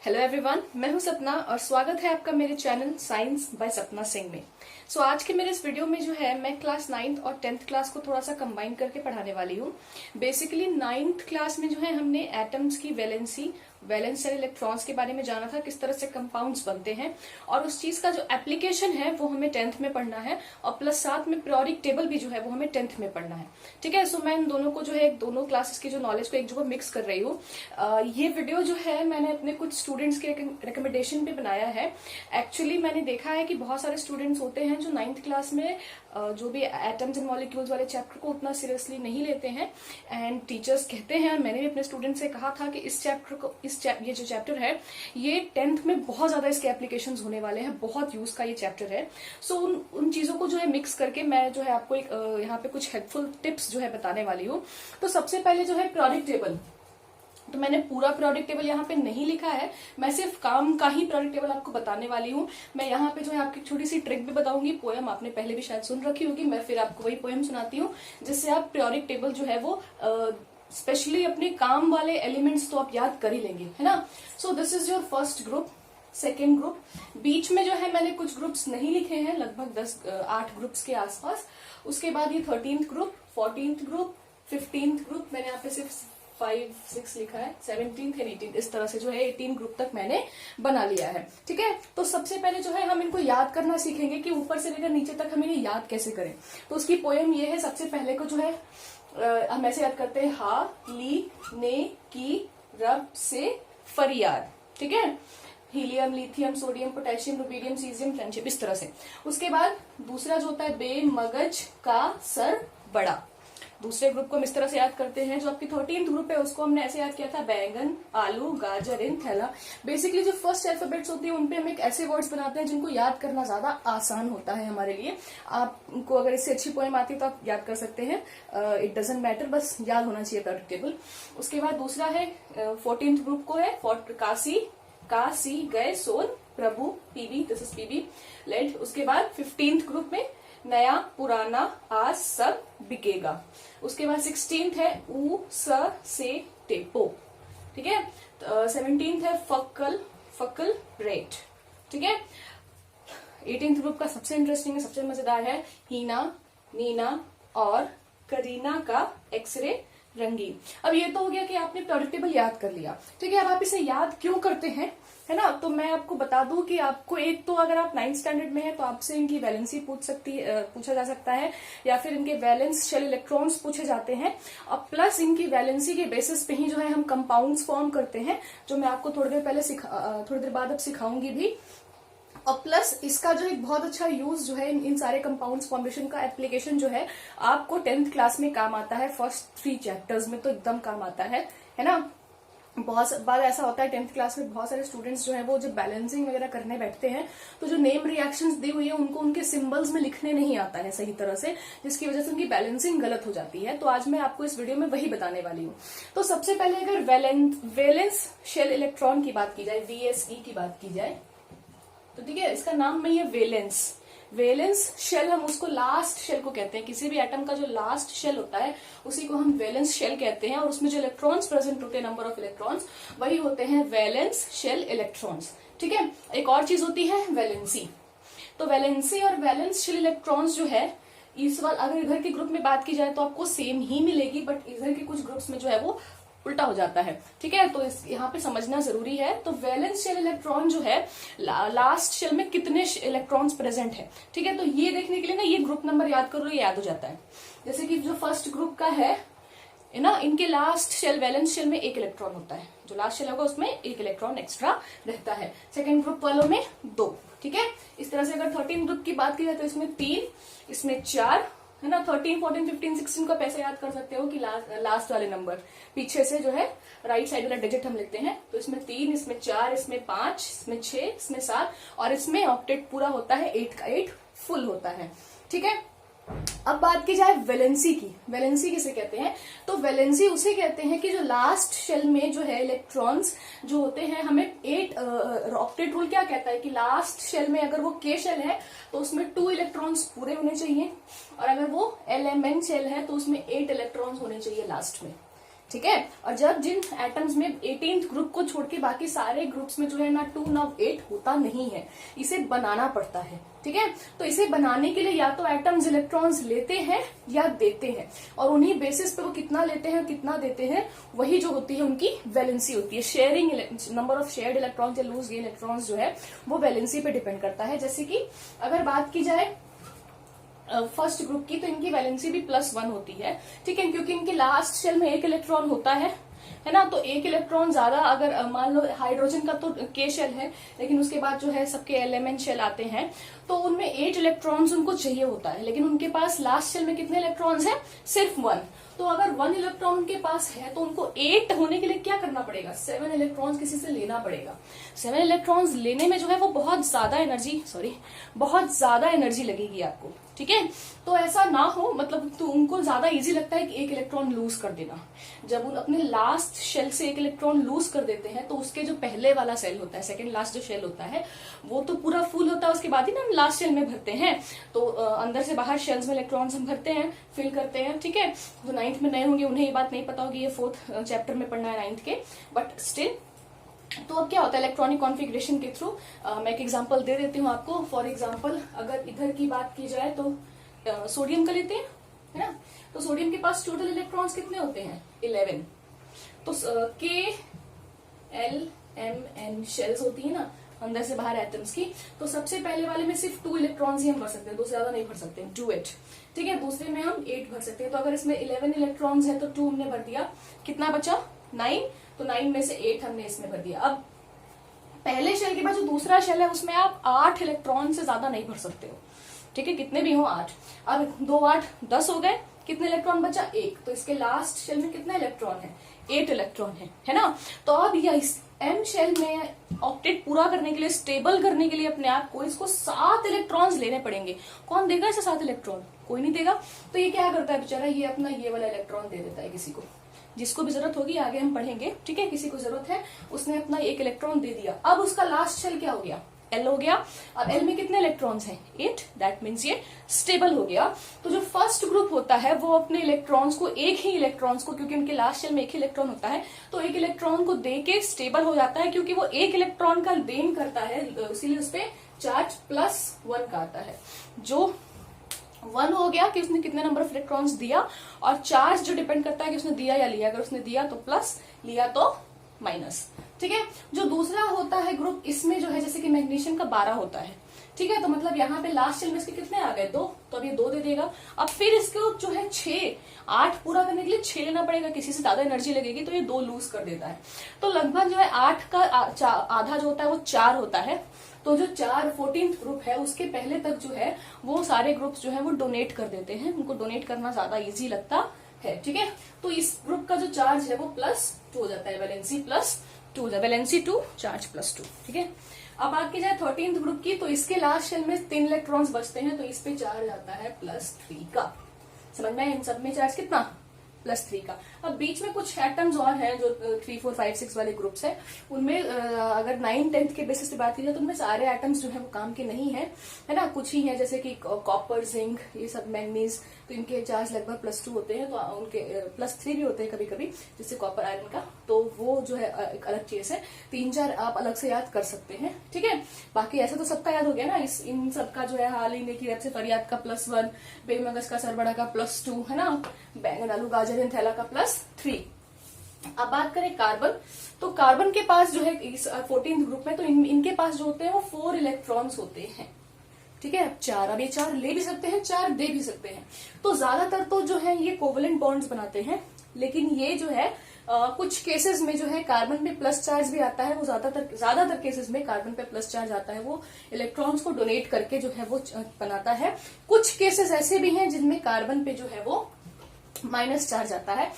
Hello everyone, मैं हूं सपना और स्वागत है आपका मेरे चैनल साइंस बाय सपना सिंह में। आज के मेरे इस वीडियो में जो है मैं क्लास 9th और 10th क्लास को थोड़ा सा कंबाइन करके पढ़ाने वाली हूं। बेसिकली 9th क्लास में जो है हमने एटम्स की वैलेंसी, वैलेंस सेल इलेक्ट्रॉन्स के बारे में जाना था, किस तरह से कंपाउंड्स बनते हैं, और उस चीज का जो एप्लीकेशन है वो हमें 10th में पढ़ना है, और प्लस साथ में पीरियोडिक टेबल भी जो है वो हमें 10th में पढ़ना है। ठीक है, सो मैं इन दोनों को जो है दोनों क्लासेस की जो नॉलेज को एक जगह मिक्स कर रही हूँ। ये वीडियो जो है मैंने अपने कुछ स्टूडेंट्स के रिकमेंडेशन पे बनाया है। एक्चुअली मैंने देखा है कि बहुत सारे स्टूडेंट्स होते हैं जो 9th क्लास में जो भी एटम्स एंड मॉलिक्यूल्स वाले चैप्टर को उतना सीरियसली नहीं लेते हैं, एंड टीचर्स कहते हैं, मैंने भी अपने स्टूडेंट से कहा था कि इस चैप्टर को ये जो चैप्टर है ये 10th में बहुत ज्यादा इसके एप्लीकेशंस होने वाले हैं, बहुत यूज का ये चैप्टर है। सो उन चीजों को जो है मिक्स करके मैं जो है आपको एक यहाँ पे कुछ हेल्पफुल टिप्स जो है बताने वाली हूँ। तो सबसे पहले जो है पीरियोडिक टेबल, तो मैंने पूरा पीरियोडिक टेबल यहाँ पे नहीं लिखा है, मैं सिर्फ काम का ही पीरियोडिक टेबल आपको बताने वाली हूँ। मैं यहाँ पे जो है आपकी छोटी सी ट्रिक भी बताऊंगी, पोएम आपने पहले भी शायद सुन रखी होगी, मैं फिर आपको वही पोएम सुनाती हूँ जिससे आप पीरियोडिक टेबल जो है वो स्पेशली अपने काम वाले एलिमेंट्स तो आप याद कर ही लेंगे, है ना। So this is your first group, second group, बीच में जो है मैंने कुछ ग्रुप्स नहीं लिखे हैं, लगभग 8 ग्रुप्स के आसपास। उसके बाद ये 13th group, 14th group, 15th group, मैंने यहाँ पे सिर्फ 5, 6 लिखा है, 17th एंड 18th, इस तरह से जो है 18 ग्रुप तक मैंने बना लिया है। ठीक है, तो सबसे पहले जो है हम इनको याद करना सीखेंगे कि ऊपर से लेकर नीचे तक हम इन्हें याद कैसे करें। तो उसकी पोएम ये है, सबसे पहले को जो है हम ऐसे याद करते हैं, हा ली ने की रब से फरियाद। ठीक है, helium, lithium, sodium, potassium, rubidium, caesium, friendship, इस तरह से। उसके बाद दूसरा जो होता है, बे मगज का सर बड़ा। दूसरे ग्रुप को हम इस तरह से याद करते हैं। जो आपकी 13th ग्रुप है उसको हमने ऐसे याद किया था, बैंगन, आलू, गाजर इन थैला। बेसिकली जो फर्स्ट अल्फाबेट्स होती है उनपे हम एक ऐसे वर्ड्स बनाते हैं जिनको याद करना ज्यादा आसान होता है हमारे लिए। आपको अगर इससे अच्छी पोएम आती है तो आप याद कर सकते हैं, इट डजंट मैटर, बस याद होना चाहिए पीरियोडिक टेबल। उसके बाद दूसरा है 14th ग्रुप को है, काशी गए सोन Prabhu, PB, this is PB, lead. उसके बाद 15th ग्रुप में नया पुराना आज सब बिकेगा। उसके बाद 16th है ऊ स से टेपो। ठीक है, 17th है फकल रेट। ठीक है, 18th ग्रुप का सबसे इंटरेस्टिंग है, सबसे मजेदार है, हीना, नीना और करीना का एक्सरे रंगीन। अब ये तो हो गया कि आपने पीरियोडिक टेबल याद कर लिया। ठीक है, अब आप इसे याद क्यों करते हैं, है ना। तो मैं आपको बता दूं कि आपको एक तो अगर आप 9th स्टैंडर्ड में है तो आपसे इनकी वैलेंसी पूछा जा सकता है, या फिर इनके वैलेंस शेल इलेक्ट्रॉन्स पूछे जाते हैं, और प्लस इनकी वैलेंसी के बेसिस पे ही जो है हम कंपाउंड्स फॉर्म करते हैं, जो मैं आपको थोड़ी देर बाद अब सिखाऊंगी भी। और प्लस इसका जो एक बहुत अच्छा यूज जो है इन सारे कंपाउंड्स फॉर्मेशन का एप्लीकेशन जो है आपको 10th क्लास में काम आता है, फर्स्ट 3 चैप्टर्स में तो एकदम काम आता है ना। बहुत बार ऐसा होता है 10th क्लास में बहुत सारे स्टूडेंट्स जो है वो जब बैलेंसिंग वगैरह करने बैठते हैं तो जो नेम रिएक्शंस दी हुई है उनको उनके सिंबल्स में लिखने नहीं आता है सही तरह से, जिसकी वजह से उनकी बैलेंसिंग गलत हो जाती है। तो आज मैं आपको इस वीडियो में वही बताने वाली हूँ। तो सबसे पहले अगर वैलेंस शेल इलेक्ट्रॉन की बात की जाए, VSE की बात की जाए, तो ठीक है, इसका नाम में है वैलेंस शेल। हम उसको लास्ट शेल को कहते हैं, किसी भी एटम का जो लास्ट शेल होता है उसी को हम वैलेंस शेल कहते हैं, और उसमें जो इलेक्ट्रॉन्स प्रेजेंट होते हैं, नंबर ऑफ इलेक्ट्रॉन्स, वही होते हैं वैलेंस शेल इलेक्ट्रॉन्स। ठीक है, एक और चीज होती है वैलेंसी। तो वैलेंसी और वैलेंस शेल इलेक्ट्रॉन्स जो है, इस बार अगर इधर के ग्रुप में बात की जाए तो आपको सेम ही मिलेगी, बट इधर के कुछ ग्रुप्स में जो है वो उल्टा हो जाता है। ठीक है, तो यहाँ पे समझना जरूरी है। तो वैलेंस शेल इलेक्ट्रॉन जो है, लास्ट शेल में कितने इलेक्ट्रॉन्स प्रेजेंट है, ठीक है, तो ये देखने के लिए ना ये ग्रुप नंबर याद करो, ये याद हो जाता है। जैसे कि जो फर्स्ट ग्रुप का है ना, इनके लास्ट शेल, वैलेंस शेल में 1 इलेक्ट्रॉन होता है, जो लास्ट शेल होगा उसमें 1 इलेक्ट्रॉन एक्स्ट्रा रहता है। सेकेंड ग्रुप वालों में 2। ठीक है, इस तरह से अगर 13 ग्रुप की बात की जाए तो इसमें 3, इसमें 4, है ना। 13, 14, 15, 16 का पैसे याद कर सकते हो कि लास्ट वाले नंबर पीछे से जो है राइट साइड वाला डिजिट हम लिखते हैं, तो इसमें 3, इसमें 4, इसमें 5, इसमें 6, इसमें 7, और इसमें ऑक्टेट पूरा होता है, 8 का 8 फुल होता है। ठीक है, अब बात की जाए वैलेंसी की, वैलेंसी किसे कहते हैं, तो वैलेंसी उसे कहते हैं कि जो लास्ट शेल में जो है इलेक्ट्रॉन्स जो होते हैं, हमें 8 ऑक्टेट रूल क्या कहता है कि लास्ट शेल में अगर वो K शेल है तो उसमें 2 इलेक्ट्रॉन्स पूरे होने चाहिए, और अगर वो LMN शेल है तो उसमें 8 इलेक्ट्रॉन्स होने चाहिए लास्ट में। ठीक है। और जब जिन एटम्स में 18th ग्रुप को छोड़ के बाकी सारे ग्रुप्स में जो है ना 2 ना 8 होता नहीं है, इसे बनाना पड़ता है, ठीक है। तो इसे बनाने के लिए या तो एटम्स इलेक्ट्रॉन्स लेते हैं या देते हैं, और उन्हीं बेसिस पे वो कितना लेते हैं कितना देते हैं, वही जो होती है उनकी वैलेंसी होती है। Sharing number of shared electrons या लूज गेन इलेक्ट्रॉन्स जो है वो वैलेंसी पे डिपेंड करता है। जैसे कि अगर बात की जाए फर्स्ट ग्रुप की, तो इनकी वैलेंसी भी +1 होती है, ठीक है, क्योंकि इनके लास्ट शेल में एक इलेक्ट्रॉन होता है ना। तो एक इलेक्ट्रॉन ज्यादा, अगर मान लो हाइड्रोजन का तो के शेल है, लेकिन उसके बाद जो है सबके एलिमेंट शेल आते हैं, तो उनमें 8 इलेक्ट्रॉन्स उनको चाहिए होता है, लेकिन उनके पास लास्ट शेल में कितने इलेक्ट्रॉन्स हैं? सिर्फ 1। तो अगर 1 इलेक्ट्रॉन उनके पास है तो उनको 8 होने के लिए क्या करना पड़ेगा? 7 इलेक्ट्रॉन्स किसी से लेना पड़ेगा। 7 इलेक्ट्रॉन्स लेने में जो है वो बहुत ज्यादा एनर्जी लगेगी आपको, ठीक है। तो ऐसा ना हो, मतलब तो उनको ज्यादा इजी लगता है कि एक इलेक्ट्रॉन लूज कर देना। जब वो अपने लास्ट शेल से एक इलेक्ट्रॉन लूज कर देते हैं, तो उसके जो पहले वाला शेल होता है, सेकंड लास्ट जो शेल होता है, वो तो पूरा फुल होता है, उसके बाद ही ना हम लास्ट शेल में भरते हैं। तो अंदर से बाहर शेल्स में इलेक्ट्रॉन्स हम भरते हैं, फिल करते हैं, ठीक है। जो 9th में नए होंगे उन्हें ये बात नहीं पता होगी, ये 4th चैप्टर में पढ़ना है 9th के, बट स्टिल। तो अब क्या होता है इलेक्ट्रॉनिक कॉन्फ़िगरेशन के थ्रू, मैं एक एग्जांपल दे देती हूँ आपको। फॉर एग्जांपल अगर इधर की बात की जाए तो सोडियम का लेते हैं, है ना। तो सोडियम के पास टोटल इलेक्ट्रॉन्स कितने होते हैं? 11। तो के एल एम एन शेल्स होती है ना अंदर से बाहर एटम्स की। तो सबसे पहले वाले में सिर्फ 2 इलेक्ट्रॉन्स ही हम भर सकते हैं, 2 से ज्यादा नहीं भर सकते, 2 8, ठीक है। दूसरे में हम 8 भर सकते हैं। तो अगर इसमें 11 इलेक्ट्रॉन्स है तो 2 हमने भर दिया, कितना बचा? 9। तो 9 में से 8 हमने इसमें भर दिया। अब पहले शेल के बाद जो दूसरा शेल है उसमें आप 8 इलेक्ट्रॉन से ज्यादा नहीं भर सकते हो, ठीक है, कितने भी हो 8। अब 2 8 10 हो गए, कितने इलेक्ट्रॉन बचा? 1। तो इसके लास्ट शेल में कितने इलेक्ट्रॉन है? 8 इलेक्ट्रॉन है ना। तो अब यह इस एम शेल में ऑक्टेट पूरा करने के लिए, स्टेबल करने के लिए अपने आप को, इसको 7 इलेक्ट्रॉन्स लेने पड़ेंगे। कौन देगा इसे 7 इलेक्ट्रॉन? कोई नहीं देगा। तो ये क्या करता है बेचारा, ये अपना ये वाला इलेक्ट्रॉन दे देता है किसी को, जिसको भी जरूरत होगी आगे हम पढ़ेंगे, ठीक है। किसी को जरूरत है, उसने अपना 1 इलेक्ट्रॉन दे दिया। अब उसका लास्ट शेल क्या हो गया? एल हो गया। अब एल में कितने इलेक्ट्रॉन्स हैं? 8। दैट मीन्स ये स्टेबल हो गया। तो जो फर्स्ट ग्रुप होता है वो अपने इलेक्ट्रॉन्स को, एक ही इलेक्ट्रॉन्स को, क्योंकि उनके लास्ट शेल में एक ही इलेक्ट्रॉन होता है, तो एक इलेक्ट्रॉन को दे के स्टेबल हो जाता है, क्योंकि वो एक इलेक्ट्रॉन का देन करता है, इसीलिए उस पर चार्ज +1 का आता है। जो 1 हो गया कि उसने कितने नंबर ऑफ इलेक्ट्रॉन्स दिया, और चार्ज जो डिपेंड करता है कि उसने दिया या लिया। अगर उसने दिया तो प्लस, लिया तो माइनस, ठीक है। जो दूसरा होता है ग्रुप, इसमें जो है जैसे कि मैग्नीशियम का 12 होता है, ठीक है। तो मतलब यहाँ पे लास्ट शेल में इसके कितने आ गए? 2। तो अब ये 2 दे देगा। अब फिर इसको जो है 6, 8 पूरा करने के लिए 6 लेना पड़ेगा, किसी से ज्यादा एनर्जी लगेगी, तो ये 2 लूज कर देता है। तो लगभग जो है 8 का आधा जो होता है वो 4 होता है। तो जो 14th ग्रुप है उसके पहले तक जो है वो सारे ग्रुप्स जो है वो डोनेट कर देते हैं, उनको डोनेट करना ज्यादा इजी लगता है, ठीक है। तो इस ग्रुप का जो चार्ज है वो +2 हो जाता है, वैलेंसी +2 हो जाता है, वैलेंसी 2 चार्ज +2, ठीक है। अब बात की जाए 13th ग्रुप की, तो इसके लास्ट शेल में 3 इलेक्ट्रॉन्स बचते हैं, तो इस पे चार्ज आता है +3 का। समझ में? इन सब में चार्ज कितना? +3 का। अब बीच में कुछ एटम्स और हैं जो 3 4 5 6 वाले ग्रुप्स हैं, उनमें अगर 9 10th के बेसिस पे बात की जाए तो उनमें सारे एटम्स जो है वो काम के नहीं है, है ना। कुछ ही है जैसे कि कॉपर, जिंक, ये सब, मैंगनीज, तो इनके चार्ज लगभग +2 होते हैं। तो उनके +3 भी होते हैं कभी कभी, जैसे कॉपर, आयरन का, तो वो जो है एक अलग चीज है। 3 4 आप अलग से याद कर सकते हैं, ठीक है। बाकी ऐसे तो सबका याद हो गया ना। इन सबका जो है हाल ही में की वेब से फरियाद का +1, बेमगज का सरबड़ा का +2, है ना, बैंगन आलू गाजर थैला का +3। अब बात करें कार्बन, तो कार्बन के पास जो है इस 14th ग्रुप में, तो इनके पास जो होते हैं वो 4 इलेक्ट्रॉन्स होते हैं, ठीक है। अब 4, अब ये 4 ले भी सकते हैं, 4 दे भी सकते हैं। तो ज्यादातर तो जो है ये कोवलेंट बॉन्ड्स बनाते हैं, लेकिन ये जो है कुछ केसेस में जो है कार्बन पे प्लस चार्ज भी आता है। वो ज्यादातर केसेस में कार्बन पे प्लस चार्ज आता है, वो इलेक्ट्रॉन्स को डोनेट करके जो है वो बनाता है। कुछ केसेस ऐसे भी हैं जिनमें कार्बन पे जो है वो माइनस चार्ज आता है।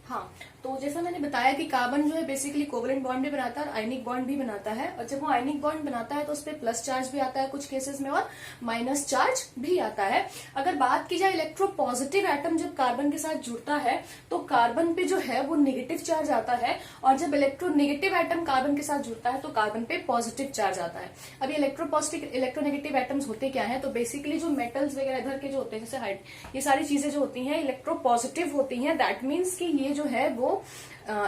हाँ, तो जैसा मैंने बताया कि कार्बन जो है बेसिकली कोवलेंट बॉन्ड भी बनाता है और आयनिक बॉन्ड भी बनाता है, और जब वो आयनिक बॉन्ड बनाता है तो उस पर प्लस चार्ज भी आता है कुछ केसेस में, और माइनस चार्ज भी आता है। अगर बात की जाए इलेक्ट्रोपॉजिटिव एटम जब कार्बन के साथ जुड़ता है तो कार्बन पे जो है वो नेगेटिव चार्ज आता है, और जब इलेक्ट्रोनेगेटिव एटम कार्बन के साथ जुड़ता है तो कार्बन पे पॉजिटिव चार्ज आता है। अब ये इलेक्ट्रोनेगेटिव एटम्स होते क्या है, तो बेसिकली जो मेटल्स वगैरह इधर के जो होते हैं, जैसे ये सारी चीजें जो होती हैं इलेक्ट्रोपॉजिटिव होती हैं। दैट मीन्स कि ये जो है वो वो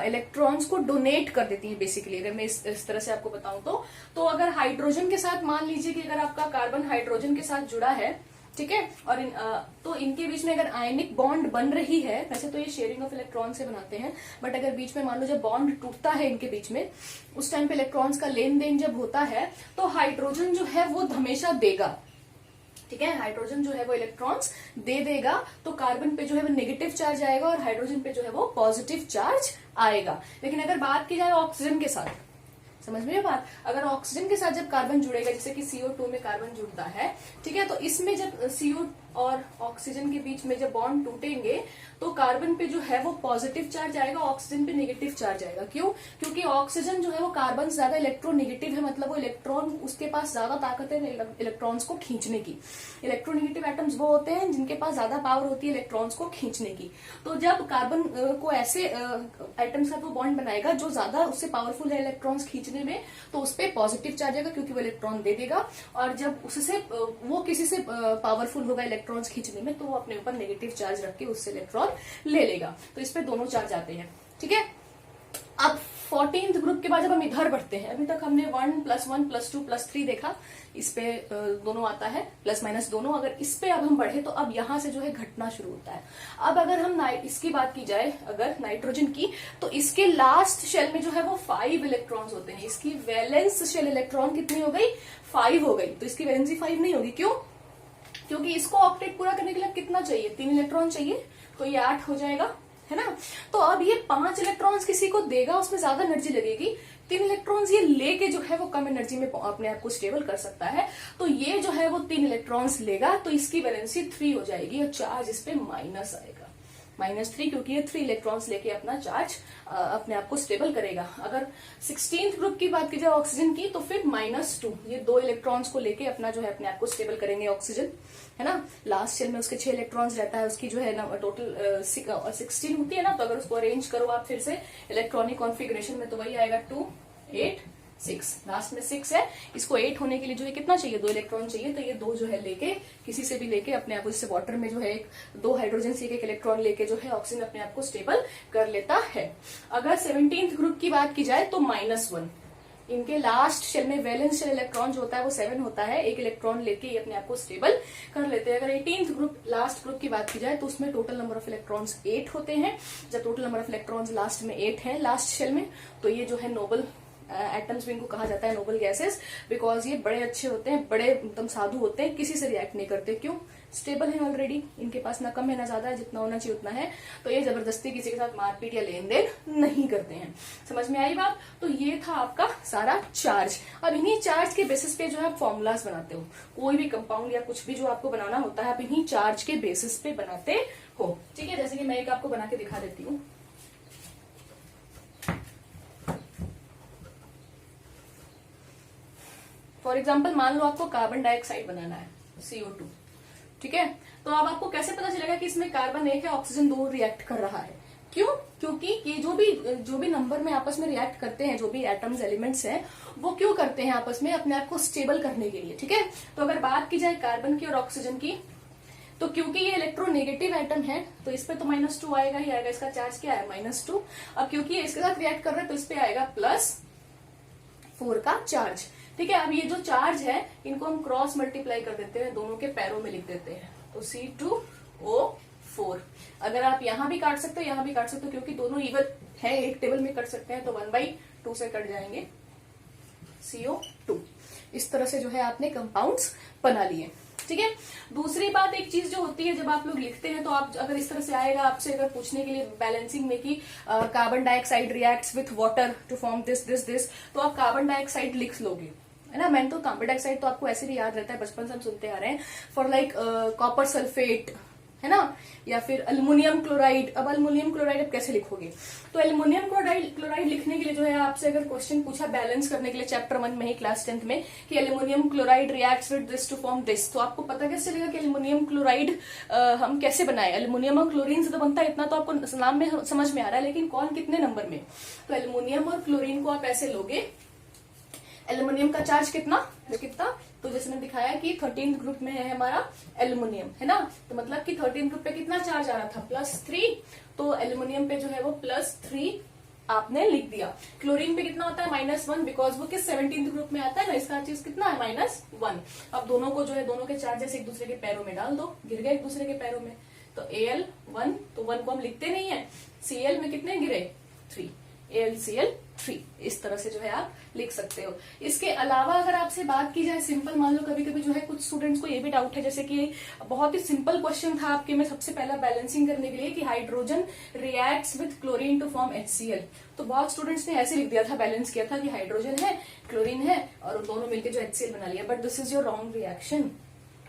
इलेक्ट्रॉन्स को डोनेट कर देती हैं बेसिकली। अगर मैं इस तरह से आपको बताऊं तो अगर हाइड्रोजन के साथ, मान लीजिए कि अगर आपका कार्बन हाइड्रोजन के साथ जुड़ा है, ठीक है, और तो इनके बीच में अगर आयनिक बॉन्ड बन रही है, वैसे तो ये शेयरिंग ऑफ इलेक्ट्रॉन से बनाते हैं, बट अगर बीच में मान लो जब बॉन्ड टूटता है इनके बीच में, उस टाइम पे इलेक्ट्रॉन्स का लेन देन जब होता है, तो हाइड्रोजन जो है वो हमेशा देगा, ठीक है, हाइड्रोजन जो है वो इलेक्ट्रॉन्स दे देगा, तो कार्बन पे जो है वो नेगेटिव चार्ज आएगा और हाइड्रोजन पे जो है वो पॉजिटिव चार्ज आएगा। लेकिन अगर बात की जाए ऑक्सीजन के साथ, समझ में ये बात, अगर ऑक्सीजन के साथ जब कार्बन जुड़ेगा, जैसे कि CO2 में कार्बन जुड़ता है, ठीक है, तो इसमें जब CO और ऑक्सीजन के बीच में जब बॉन्ड टूटेंगे तो कार्बन पे जो है वो पॉजिटिव चार्ज आएगा, ऑक्सीजन पे नेगेटिव चार्ज आएगा। क्यों? क्योंकि ऑक्सीजन जो है वो कार्बन से ज्यादा इलेक्ट्रोनेगेटिव है, मतलब वो इलेक्ट्रॉन, उसके पास ज्यादा ताकत है इलेक्ट्रॉन्स को खींचने की। इलेक्ट्रोनेगेटिव एटम्स वो होते हैं जिनके पास ज्यादा पावर होती है इलेक्ट्रॉन्स को खींचने की। तो जब कार्बन को ऐसे एटम्स का वो बॉन्ड बनाएगा जो ज्यादा उससे पावरफुल है इलेक्ट्रॉन्स खींचने में, तो उस पर पॉजिटिव चार्ज आएगा क्योंकि वो इलेक्ट्रॉन दे देगा, और जब उससे वो किसी से पावरफुल होगा इलेक्ट्रॉन्स खींचने में, तो वो अपने ऊपर नेगेटिव चार्ज रख के उससे इलेक्ट्रॉन ले लेगा। तो इस पे दोनों चार्ज आते हैं, ठीक है। अब 14th ग्रुप के बाद जब हम इधर बढ़ते हैं, अभी तक हमने 1 + 1 + 2 + 3 देखा, इस पे दोनों आता है, प्लस माइनस दोनों। अगर इस पे अब हम बढ़े तो अब यहां से जो है घटना शुरू होता है। अब अगर हम इसकी बात की जाए, अगर नाइट्रोजन की, तो इसके लास्ट शेल में जो है वो 5 इलेक्ट्रॉन्स होते हैं। इसकी वैलेंस शेल इलेक्ट्रॉन कितनी हो गई? 5 हो गई। तो इसकी वैलेंसी 5 नहीं होगी, क्यों? क्योंकि इसको ऑक्टेट पूरा करने के लिए कितना चाहिए? 3 इलेक्ट्रॉन चाहिए, तो ये 8 हो जाएगा, है ना। तो अब ये 5 इलेक्ट्रॉन्स किसी को देगा, उसमें ज्यादा एनर्जी लगेगी। 3 इलेक्ट्रॉन्स ये लेके जो है वो कम एनर्जी में अपने आप को स्टेबल कर सकता है। तो ये जो है वो 3 इलेक्ट्रॉन्स लेगा, तो इसकी वैलेंसी 3 हो जाएगी और चार्ज इस पे माइनस आएगा, -3, क्योंकि ये 3 इलेक्ट्रॉन्स लेके अपना चार्ज अपने आप को स्टेबल करेगा। अगर 16th ग्रुप की बात की जाए ऑक्सीजन की, तो फिर -2, ये 2 इलेक्ट्रॉन्स को लेके अपना जो है अपने आप को स्टेबल करेंगे ऑक्सीजन, है ना। लास्ट शेल में उसके 6 इलेक्ट्रॉन्स रहता है, उसकी जो है ना टोटल 16 होती है ना। तो अगर उसको अरेंज करो आप फिर से इलेक्ट्रॉनिक कॉन्फ़िगरेशन में, तो वही आएगा 2, 8, 6, लास्ट में 6 है। इसको 8 होने के लिए जो है कितना चाहिए? 2 इलेक्ट्रॉन चाहिए। तो ये 2 जो है लेके, किसी से भी लेके अपने आप को, जैसे वाटर में जो है 2 हाइड्रोजन से एक इलेक्ट्रॉन लेके जो है ऑक्सीजन अपने आप को स्टेबल कर लेता है। अगर 17th ग्रुप की बात की जाए तो -1, इनके लास्ट शेल में वैलेंस शेल इलेक्ट्रॉन जो होता है वो 7 होता है, एक इलेक्ट्रॉन लेके ये अपने आप को स्टेबल कर लेते हैं। अगर 18th ग्रुप, लास्ट ग्रुप की बात की जाए, तो उसमें टोटल नंबर ऑफ इलेक्ट्रॉन्स 8 होते हैं। जब total number of electrons last में 8 है लास्ट शेल में, तो ये जो है नोबल एटम्स भी इनको कहा जाता है, नोबल गैसेस, बिकॉज ये बड़े अच्छे होते हैं, बड़े एकदम साधु होते हैं, किसी से रिएक्ट नहीं करते। क्यों? स्टेबल है ऑलरेडी, इनके पास ना कम है ना ज्यादा है, जितना होना चाहिए उतना है। तो ये जबरदस्ती किसी के साथ मारपीट या लेन देन नहीं करते हैं। समझ में आई बात? तो ये था आपका सारा चार्ज। अब इन्हीं चार्ज के बेसिस पे जो है आप फॉर्मूलाज बनाते हो, कोई भी कंपाउंड या कुछ भी जो आपको बनाना होता है, आप इन्हीं चार्ज के बेसिस पे बनाते हो, ठीक है। जैसे कि मैं एक आपको बना के दिखा देती हूँ। फॉर एग्जाम्पल, मान लो आपको कार्बन डाइऑक्साइड बनाना है, CO2, ठीक है। तो अब आपको कैसे पता चलेगा कि इसमें कार्बन 1 है, ऑक्सीजन 2 रिएक्ट कर रहा है? क्यों? क्योंकि ये जो भी नंबर में आपस में रिएक्ट करते हैं, जो भी एटम्स एलिमेंट्स हैं, वो क्यों करते हैं आपस में? अपने आप को स्टेबल करने के लिए, ठीक है। तो अगर बात की जाए कार्बन की और ऑक्सीजन की, तो क्योंकि ये इलेक्ट्रोनेगेटिव एटम है, तो इस पे तो -2 आएगा ही आएगा। इसका चार्ज क्या है? -2। अब क्योंकि ये इसके साथ रिएक्ट कर रहा है, तो इस पे आएगा +4 का चार्ज, ठीक है। अब ये जो चार्ज है, इनको हम क्रॉस मल्टीप्लाई कर देते हैं, दोनों के पैरों में लिख देते हैं, तो C2O4। अगर आप यहां भी काट सकते हो, यहां भी काट सकते हो, क्योंकि दोनों इवन है, एक टेबल में कर सकते हैं, तो 1/2 से कट जाएंगे, CO2। इस तरह से जो है आपने कंपाउंड्स बना लिए, ठीक है। दूसरी बात, एक चीज जो होती है, जब आप लोग लिखते हैं, तो आप अगर इस तरह से आएगा आपसे अगर पूछने के लिए बैलेंसिंग में कि carbon dioxide reacts with water to form this this this, तो आप कार्बन डाइऑक्साइड लिख लोगे, है ना। मैंने तो कार्बन डाइऑक्साइड तो आपको ऐसे भी याद रहता है, बचपन से हम सुनते आ रहे हैं, फॉर लाइक कॉपर सल्फेट, है ना, या फिर अल्युमिनियम क्लोराइड। अब अल्युमिनियम क्लोराइड आप कैसे लिखोगे? तो अल्युमिनियम क्लोराइड लिखने के लिए जो है आपसे अगर क्वेश्चन पूछा बैलेंस करने के लिए चैप्टर 1 में ही, क्लास 10th में, कि aluminium chloride reacts with this to form this, तो आपको पता कैसे चलेगा कि अल्युमिनियम क्लोराइड हम कैसे बनाए? अल्युमिनियम और क्लोरीन से तो बनता है, इतना तो आपको नाम में समझ में आ रहा है, लेकिन कौन कितने नंबर में? तो अल्युमिनियम और क्लोरीन को आप ऐसे लोगे एल्यूमिनियम का चार्ज कितना, तो जैसे मैंने दिखाया कि 13th ग्रुप में है हमारा एल्यूमिनियम, है ना। तो मतलब कि 13th ग्रुप पे कितना चार्ज आ रहा था, +3, तो एल्यूमिनियम पे जो है वो +3 आपने लिख दिया। क्लोरीन पे कितना होता है -1, बिकॉज वो किस 17th ग्रुप में आता है ना, इसका चीज कितना है -1। अब दोनों को जो है, दोनों के चार्जेस एक दूसरे के पैरों में डाल दो, गिर गए एक दूसरे के पैरों में, तो Al1, तो 1 को हम लिखते नहीं है, Cl में कितने गिरे 3, AlCl3, इस तरह से जो है आप लिख सकते हो। इसके अलावा अगर आपसे बात की जाए सिंपल, मान लो कभी कभी जो है कुछ स्टूडेंट्स को ये भी डाउट है, जैसे कि बहुत ही सिंपल क्वेश्चन था आपके में सबसे पहला बैलेंसिंग करने के लिए कि hydrogen reacts with chlorine to form HCl, तो बहुत स्टूडेंट्स ने ऐसे लिख दिया था, बैलेंस किया था कि हाइड्रोजन है, क्लोरीन है, और दोनों मिलकर जो HCl बना लिया, but this is your wrong reaction,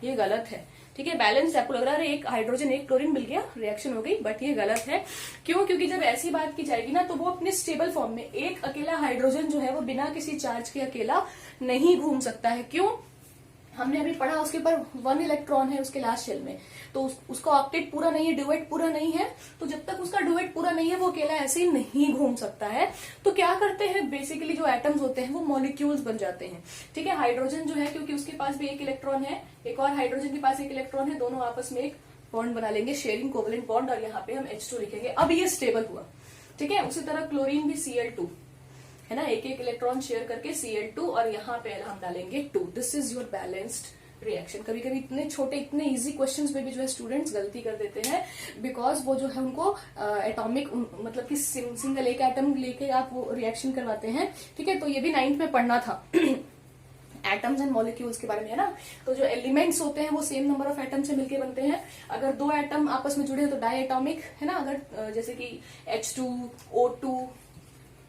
ये गलत है। ठीक है, बैलेंस आपको लग रहा है एक हाइड्रोजन एक क्लोरीन मिल गया, रिएक्शन हो गई, बट ये गलत है। क्यों? क्योंकि जब ऐसी बात की जाएगी ना, तो वो अपने स्टेबल फॉर्म में एक अकेला हाइड्रोजन जो है वो बिना किसी चार्ज के अकेला नहीं घूम सकता है। क्यों? हमने अभी पढ़ा उसके ऊपर 1 इलेक्ट्रॉन है उसके लास्ट शेल में, तो उसका ऑक्टेट पूरा नहीं है, ड्यूएट पूरा नहीं है, तो जब तक उसका ड्यूएट पूरा नहीं है वो अकेला ऐसे ही नहीं घूम सकता है। तो क्या करते हैं, बेसिकली जो एटम्स होते हैं वो मॉलिक्यूल्स बन जाते हैं। ठीक है, हाइड्रोजन जो है क्योंकि उसके पास भी एक इलेक्ट्रॉन है, एक और हाइड्रोजन के पास एक इलेक्ट्रॉन है, दोनों आपस में एक बॉन्ड बना लेंगे, शेयरिंग कोवलेंट बॉन्ड, और यहाँ पे हम H2 लिखेंगे। अब ये स्टेबल हुआ। ठीक है, उसी तरह क्लोरीन भी Cl2 है ना, एक एक इलेक्ट्रॉन शेयर करके Cl2, और यहाँ पे हम डालेंगे 2। This is your balanced reaction. कभी कभी इतने छोटे इतने इजी क्वेश्चंस में भी जो है स्टूडेंट्स गलती कर देते हैं, बिकॉज वो जो है उनको एटॉमिक मतलब कि सिंगल एक एटम लेके आप वो रिएक्शन करवाते हैं। ठीक है, तो ये भी 9th में पढ़ना था एटम्स एंड मॉलिक्यूल्स के बारे में, है ना। तो जो एलिमेंट्स होते हैं वो सेम नंबर ऑफ एटम से मिलकर बनते हैं। अगर 2 एटम आपस में जुड़े हैं तो डाई एटॉमिक, है ना। अगर जैसे कि H2, O2,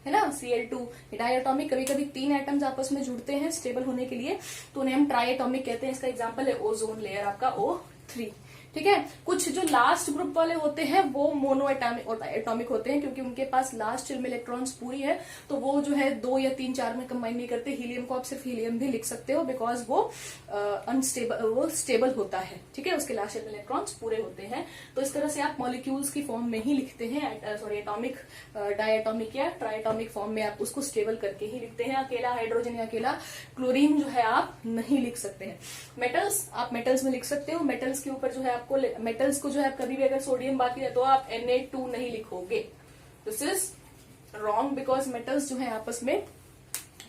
है ना, Cl2, डायटॉमिक। कभी कभी 3 एटम्स आपस में जुड़ते हैं स्टेबल होने के लिए, तो उन्हें हम ट्राइएटॉमिक कहते हैं। इसका एग्जांपल है ओजोन लेयर आपका O3। ठीक है, कुछ जो लास्ट ग्रुप वाले होते हैं वो मोनो एटॉमिक होते हैं, क्योंकि उनके पास लास्ट शेल में इलेक्ट्रॉन्स पूरी है, तो वो जो है 2 या 3, 4 में कंबाइन नहीं करते। हीलियम को आप सिर्फ हीलियम भी लिख सकते हो, बिकॉज वो अनस्टेबल, वो स्टेबल होता है। ठीक है, उसके लास्ट शेल में इलेक्ट्रॉन्स पूरे होते हैं। तो इस तरह से आप मॉलिक्यूल्स की फॉर्म में ही लिखते हैं, सॉरी एटॉमिक, डायटॉमिक या ट्राइएटॉमिक फॉर्म में आप उसको स्टेबल करके ही लिखते हैं। अकेला हाइड्रोजन या अकेला क्लोरीन जो है आप नहीं लिख सकते हैं। मेटल्स आप मेटल्स में लिख सकते हो। मेटल्स के ऊपर जो है आपको, मेटल्स को जो है कभी भी अगर सोडियम बाकी है तो आप Na2 नहीं लिखोगे। This is wrong, because metals जो है आपस में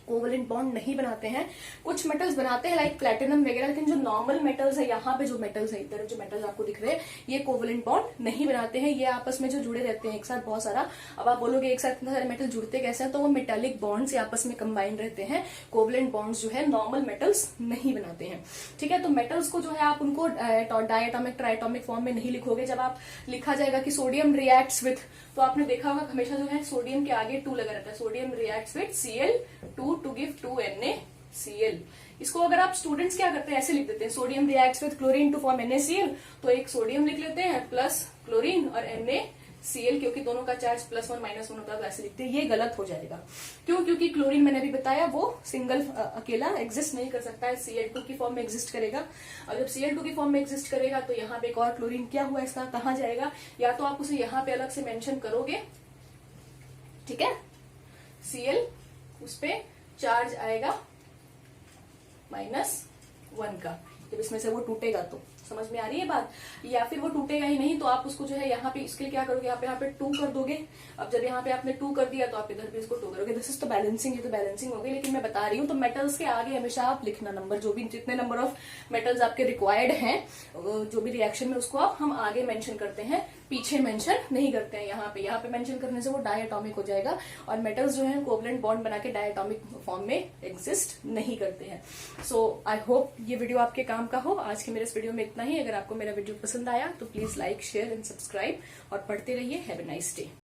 कोवलेंट बॉन्ड नहीं बनाते हैं। कुछ मेटल्स बनाते हैं लाइक प्लेटिनम वगैरह, लेकिन जो नॉर्मल मेटल्स है, यहाँ पे जो मेटल्स है, इधर जो मेटल्स आपको दिख रहे हैं, ये कोवलेंट बॉन्ड नहीं बनाते हैं। ये आपस में जो जुड़े रहते हैं एक साथ बहुत सारा। अब आप बोलोगे एक साथ इतने सारे मेटल जुड़ते कैसे हैं, तो वो मेटेलिक बॉन्ड से आपस में कंबाइन रहते हैं। कोवलेंट बॉन्ड्स जो है नॉर्मल मेटल्स नहीं बनाते हैं। ठीक है, तो मेटल्स को जो है आप उनको डायटॉमिक ट्राइटॉमिक फॉर्म में नहीं लिखोगे। जब आप लिखा जाएगा कि सोडियम रिएक्ट्स विथ, तो आपने देखा होगा हमेशा जो है सोडियम के आगे 2 लगा रहता है, sodium reacts with Cl2 to give 2 NaCl। इसको अगर आप स्टूडेंट्स क्या करते हैं, ऐसे लिख देते हैं, sodium reacts with chlorine to form NaCl, तो एक सोडियम लिख लेते हैं प्लस क्लोरीन और NaCl, क्योंकि दोनों का चार्ज +1 -1 होता है, तो ऐसे लिखते हैं। ये गलत हो जाएगा। क्यों? क्योंकि क्लोरीन मैंने अभी बताया वो सिंगल अकेला एग्जिस्ट नहीं कर सकता है, Cl2 की फॉर्म में एग्जिस्ट करेगा। और जब Cl2 की फॉर्म में एग्जिस्ट करेगा तो यहाँ पे एक और क्लोरीन क्या हुआ, इसका कहाँ जाएगा, या तो आप उसे यहाँ पे अलग से मेंशन करोगे। ठीक है, Cl उस पे चार्ज आएगा -1 का, जब इसमें से वो टूटेगा तो। समझ में आ रही है बात? या फिर वो टूटेगा ही नहीं तो आप उसको जो है यहाँ पे, इसके लिए क्या करोगे, यहाँ पे 2 कर दोगे। अब जब यहाँ पे आपने 2 कर दिया तो आप इधर भी इसको 2 करोगे। दिस इज तो बैलेंसिंग, ये तो बैलेंसिंग हो गई। लेकिन मैं बता रही हूँ, तो मेटल्स के आगे हमेशा आप लिखना नंबर, जो भी जितने नंबर ऑफ मेटल्स आपके रिक्वायर्ड हैं जो भी रिएक्शन में, उसको आप हम आगे मेंशन करते हैं, पीछे मेंशन नहीं करते हैं। यहाँ पे मेंशन करने से वो डायटॉमिक हो जाएगा, और मेटल्स जो है कोवलेंट बॉन्ड बना के डायटॉमिक फॉर्म में एग्जिस्ट नहीं करते हैं। सो आई होप ये वीडियो आपके काम का हो। आज के मेरे इस वीडियो में इतना ही। अगर आपको मेरा वीडियो पसंद आया तो please like, share and subscribe, और पढ़ते रहिए। Have a nice day.